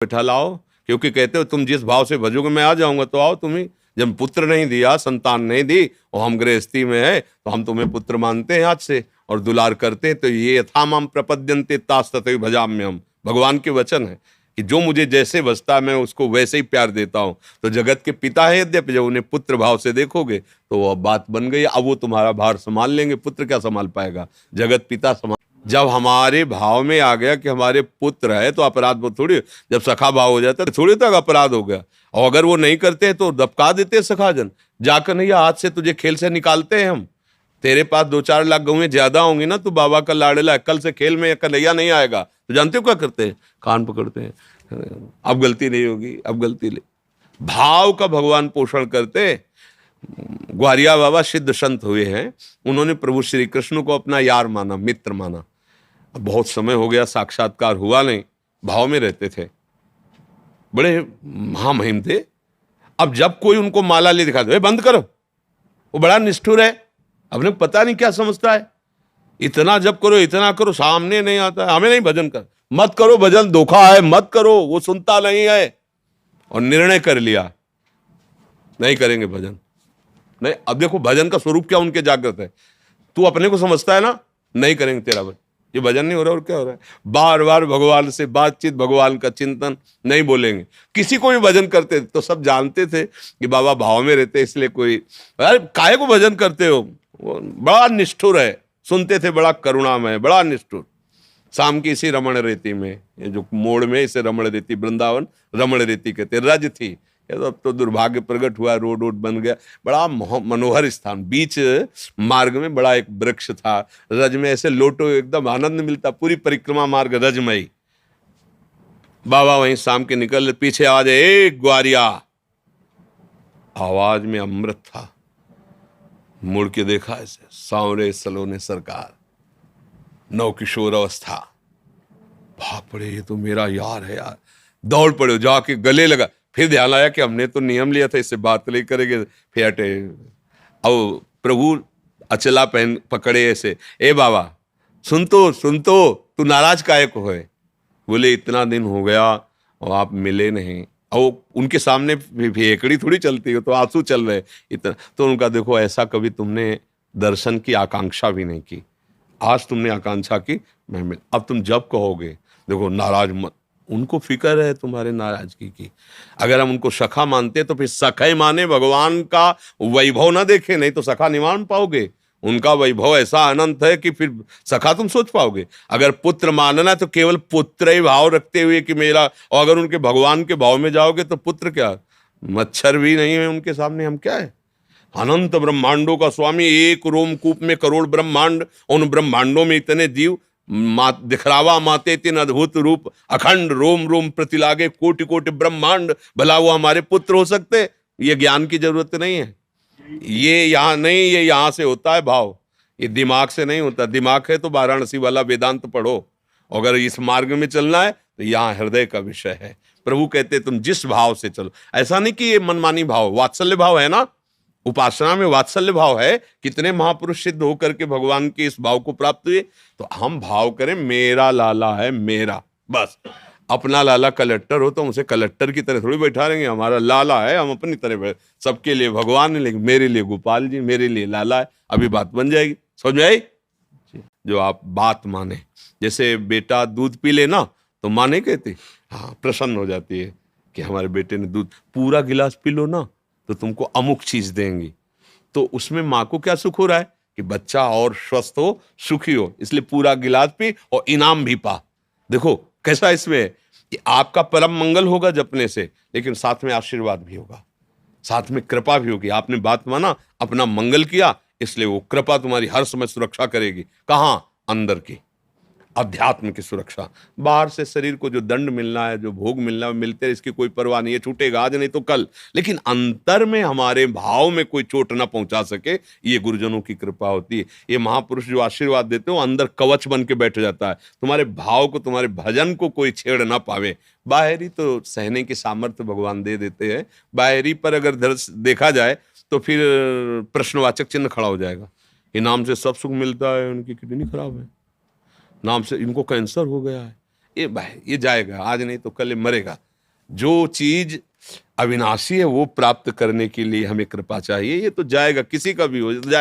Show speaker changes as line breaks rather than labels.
बैठा लाओ, क्योंकि कहते हो तुम जिस भाव से भजोगे मैं आ जाऊंगा, तो आओ तुम ही। जब पुत्र नहीं दिया, संतान नहीं दी, और हम गृहस्थी में है, तो हम तुम्हें पुत्र मानते हैं आज से और दुलार करते हैं। तो ये यथामाम प्रपद्यन्ते तास्तथैव भजाम्यहम्, भगवान के वचन है कि जो मुझे जैसे बसता है मैं उसको वैसे ही प्यार देता हूं। तो जगत के पिता है यद्यपि, जब उन्हें पुत्र भाव से देखोगे तो वो बात बन गई। अब वो तुम्हारा भार संभाल लेंगे, पुत्र क्या संभाल पाएगा, जगत पिता संभाल। जब हमारे भाव में आ गया कि हमारे पुत्र है तो अपराध वो थोड़ी, जब सखा भाव हो जाता है थोड़ी तक अपराध हो गया। और अगर वो नहीं करते तो दबका देते सखाजन, जाकर नहीं आज से तुझे खेल से निकालते हैं हम, तेरे पास 2-4 लाख गौएं ज्यादा होंगी ना, तो बाबा का लाडला है, कल से खेल में कन्हैया नहीं आएगा। तो जानते हो क्या करते हैं, कान पकड़ते हैं, अब गलती नहीं होगी, अब गलती नहीं। भाव का भगवान पोषण करते। ग्वारिया बाबा सिद्ध संत हुए हैं, उन्होंने प्रभु श्री कृष्ण को अपना यार माना, मित्र माना। अब बहुत समय हो गया, साक्षात्कार हुआ नहीं, भाव में रहते थे, बड़े महामहिम थे। अब जब कोई उनको माला ले दिखा दे, बंद करो, वो बड़ा निष्ठुर है, अपने पता नहीं क्या समझता है, इतना जब करो इतना करो, सामने नहीं आता है, हमें नहीं भजन कर, मत करो भजन, धोखा है, मत करो, वो सुनता नहीं है। और निर्णय कर लिया नहीं करेंगे भजन। नहीं, अब देखो भजन का स्वरूप क्या उनके जागृत है, तू अपने को समझता है ना, नहीं करेंगे तेरा भजन, ये भजन नहीं हो रहा और क्या हो रहा है। बार बार भगवान से बातचीत, भगवान का चिंतन, नहीं बोलेंगे। किसी को भी भजन करते तो सब जानते थे कि बाबा भाव में रहते, इसलिए कोई अरे काहे को भजन करते हो, वो बड़ा निष्ठुर है, सुनते थे, बड़ा करुणामय, बड़ा निष्ठुर। शाम की इसी रमण रेती में, ये जो मोड़ में इसे रमण रेती, वृंदावन रमण रेती कहते, रज थी, अब तो दुर्भाग्य प्रकट हुआ, रोड वोड बन गया, बड़ा मनोहर स्थान, बीच मार्ग में बड़ा एक वृक्ष था, रज में ऐसे लोटो, एकदम आनंद मिलता, पूरी परिक्रमा मार्ग रजमयी। बाबा वहीं शाम के निकल, पीछे आवाज, ए ग्वारिया, आवाज में अमृत था। मुड़ के देखा, ऐसे सांवरे सलोने सरकार, नव किशोर अवस्था, भाग पड़े, ये तो मेरा यार है यार, दौड़ पड़े, जाके गले लगा। फिर ध्यान आया कि हमने तो नियम लिया था इससे बात नहीं करेंगे, फिर हटे। अब प्रभु अचला पहन पकड़े ऐसे, ए बाबा सुन तो तू नाराज काहे को है। बोले इतना दिन हो गया और आप मिले नहीं, और उनके सामने भेकड़ी थोड़ी चलती हो, तो आंसू चल रहे इतना। तो उनका देखो, ऐसा कभी तुमने दर्शन की आकांक्षा भी नहीं की, आज तुमने आकांक्षा की, मैं मिल। अब तुम जब कहोगे, देखो नाराज मत, उनको फिक्र है तुम्हारे नाराजगी की। अगर हम उनको सखा मानते तो फिर सखा ही माने, भगवान का वैभव ना देखे, नहीं तो सखा नहीं मान पाओगे। उनका वैभव ऐसा अनंत है कि फिर सखा तुम सोच पाओगे। अगर पुत्र मानना है तो केवल पुत्र ही भाव रखते हुए कि मेरा, और अगर उनके भगवान के भाव में जाओगे तो पुत्र क्या, मच्छर भी नहीं है उनके सामने, हम क्या है। अनंत ब्रह्मांडों का स्वामी, एक रोमकूप में करोड़ ब्रह्मांड, उन ब्रह्मांडों में इतने जीव, दिखरावा माते तीन अद्भुत रूप, अखंड रोम रोम प्रतिलागे, कोटि कोटि ब्रह्मांड, भला वो हमारे पुत्र हो सकते। ये ज्ञान की जरूरत नहीं है, ये यहाँ नहीं, ये यहाँ से होता है भाव, ये दिमाग से नहीं होता। दिमाग है तो वाराणसी वाला वेदांत पढ़ो, अगर इस मार्ग में चलना है तो यहाँ हृदय का विषय है। प्रभु कहते तुम जिस भाव से चलो, ऐसा नहीं कि ये मनमानी भाव, वात्सल्य भाव है ना, उपासना में वात्सल्य भाव है। कितने महापुरुष सिद्ध होकर के भगवान के इस भाव को प्राप्त हुए। तो हम भाव करें, मेरा लाला है मेरा, बस। अपना लाला कलेक्टर हो तो उसे कलेक्टर की तरह थोड़ी बैठा रहेंगे, हमारा लाला है, हम अपनी तरह बैठ, सबके लिए भगवान है, लेकिन मेरे लिए गोपाल जी, मेरे लिए लाला है। अभी बात बन जाएगी, समझ में आई। जो आप बात माने, जैसे बेटा दूध पी ले ना तो माँ नहीं कहती, हाँ प्रसन्न हो जाती है कि हमारे बेटे ने दूध, पूरा गिलास पी लो ना तो तुमको अमुक चीज देंगी। तो उसमें माँ को क्या सुख हो रहा है कि बच्चा और स्वस्थ हो, सुखी हो, इसलिए पूरा गिलास पी और इनाम भी पा। देखो कैसा इसमें है कि आपका परम मंगल होगा जपने से, लेकिन साथ में आशीर्वाद भी होगा, साथ में कृपा भी होगी। आपने बात माना, अपना मंगल किया, इसलिए वो कृपा तुम्हारी हर समय सुरक्षा करेगी। कहाँ, अंदर की अध्यात्म की सुरक्षा। बाहर से शरीर को जो दंड मिलना है, जो भोग मिलना है, मिलते हैं, इसकी कोई परवाह नहीं है, छूटेगा आज नहीं तो कल, लेकिन अंतर में हमारे भाव में कोई चोट ना पहुंचा सके, ये गुरुजनों की कृपा होती है। ये महापुरुष जो आशीर्वाद देते हो, अंदर कवच बन के बैठ जाता है, तुम्हारे भाव को, तुम्हारे भजन को कोई छेड़ ना पावे। बाहरी तो सहने की सामर्थ्य भगवान दे देते हैं, बाहरी पर अगर देखा जाए तो फिर प्रश्नवाचक चिन्ह खड़ा हो जाएगा। इनाम से सब सुख मिलता है, उनकी किडनी खराब है, नाम से इनको कैंसर हो गया है, ये जाएगा आज नहीं तो कल मरेगा। जो चीज अविनाशी है वो प्राप्त करने के लिए हमें कृपा चाहिए। ये तो जाएगा, किसी का भी हो